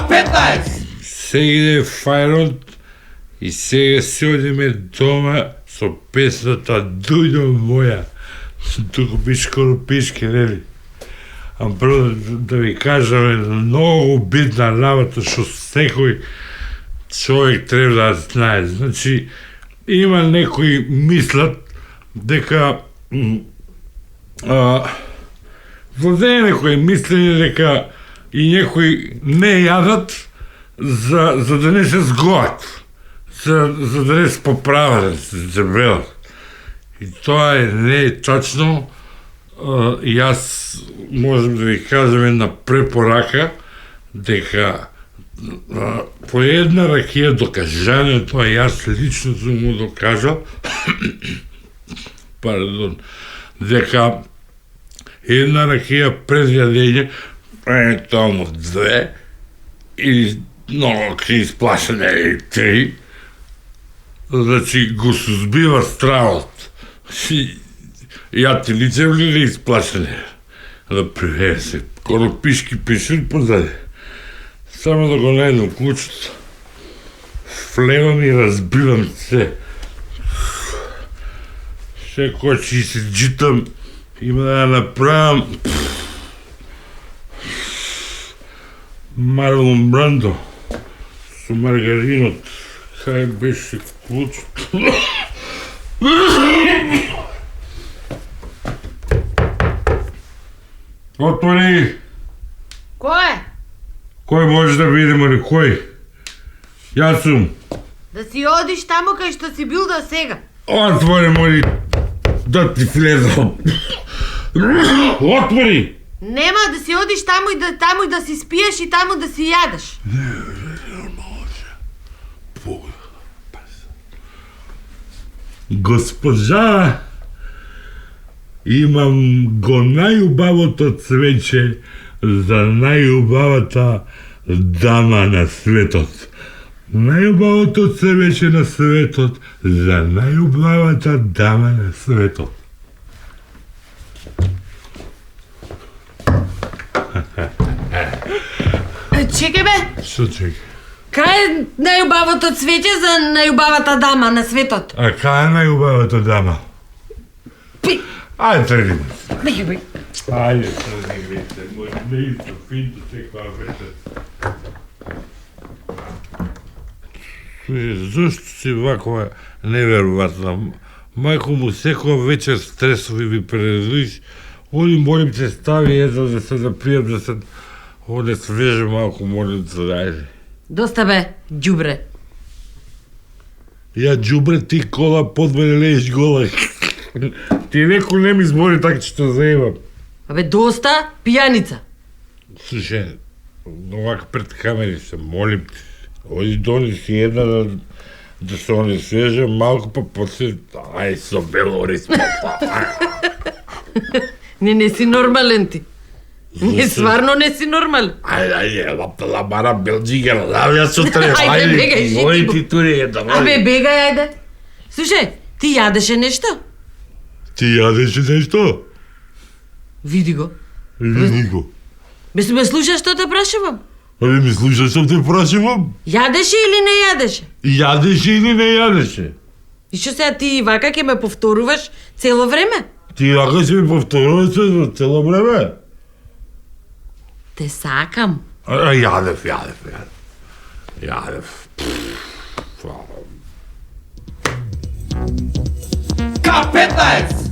K15! Сега иде фајрот и сега се одиме дома со песната Дујдо моја. Туку би скоро пишке, нели? А прво да ви кажам многу битна работа што секој човек треба да знае. Значи, има некои мислат дека владее некои мислење дека и некои не јадат за да не се сгоат, за да не се поправат, да се дебелат. И тоа не е точно. И јас можем да ви кажам една препорака дека по една ракија докажано, тоа јас лично сум му докажал, пардон, дека една ракија пред јадење, евентуално 2 или много исплашене или 3, значи го сузбива стравот. Ја ти лицем ли не исплашене? Да приведе се, коропишки пишен позади. Само да го најдам клучето. Влегам и разбивам се. Секој ќе се джитам, има да ја направам Марлон Брандо со маргаринот. Кај беше клучето? Отвори! Кој е? Кој може да видим, али кој? Јас сум. Да си одиш таму кај што си бил до сега. Отвори, моли, да ти влезам. Отвори! Нема да си одиш таму и да си спиеш и таму да си јадеш. Не може. Бога, госпожа, имам го најубавото цвеќе за најубавата дама на светот. Најубавото цвеќе на светот за најубавата дама на светот. Чекај бе, Што чекай? кај е најубавото цвеќе за најубавата дама на светот? А кај е најубавата дама? Пи! Ајде, тргни. Бе. Ајде, тргни, мој неисто финто секоја вечер. Зошто си ваква неверојатна? Мајко му секоја вечер стресови ви прередуиш, оди молим те стави едно да се запијам, да се оде свеже малку, молим те, ајде. Доста бе, ѓубре. Ја ѓубре, ти кола под мене лееш гола. Ти некој не ми збори така че те заебам. Абе, доста пијаница. Слушај, овака пред камери се, молим те. Оди донеси една да се оне свежа малку, па после, ај со белорис, Не си нормален ти. Не, сварно не си нормален. Ајде, ламара белџигер, јас сутре, Ајде, бегај, жити мој го. ти тури е да Абе, бегај, ајде. Слушај, ти јадеше нешто? Ти јадеше нешто? Види го. Или го? Ме слушаш што те прашувам? Абе, ми слушаш што те прашувам? Јадеше или не јадеше? Јадеше или не јадеше? И што сега ти вака ќе ме повторуваш цело време? Ти вака ќе ми повторуваш цело време? Те сакам. Јадев. K15!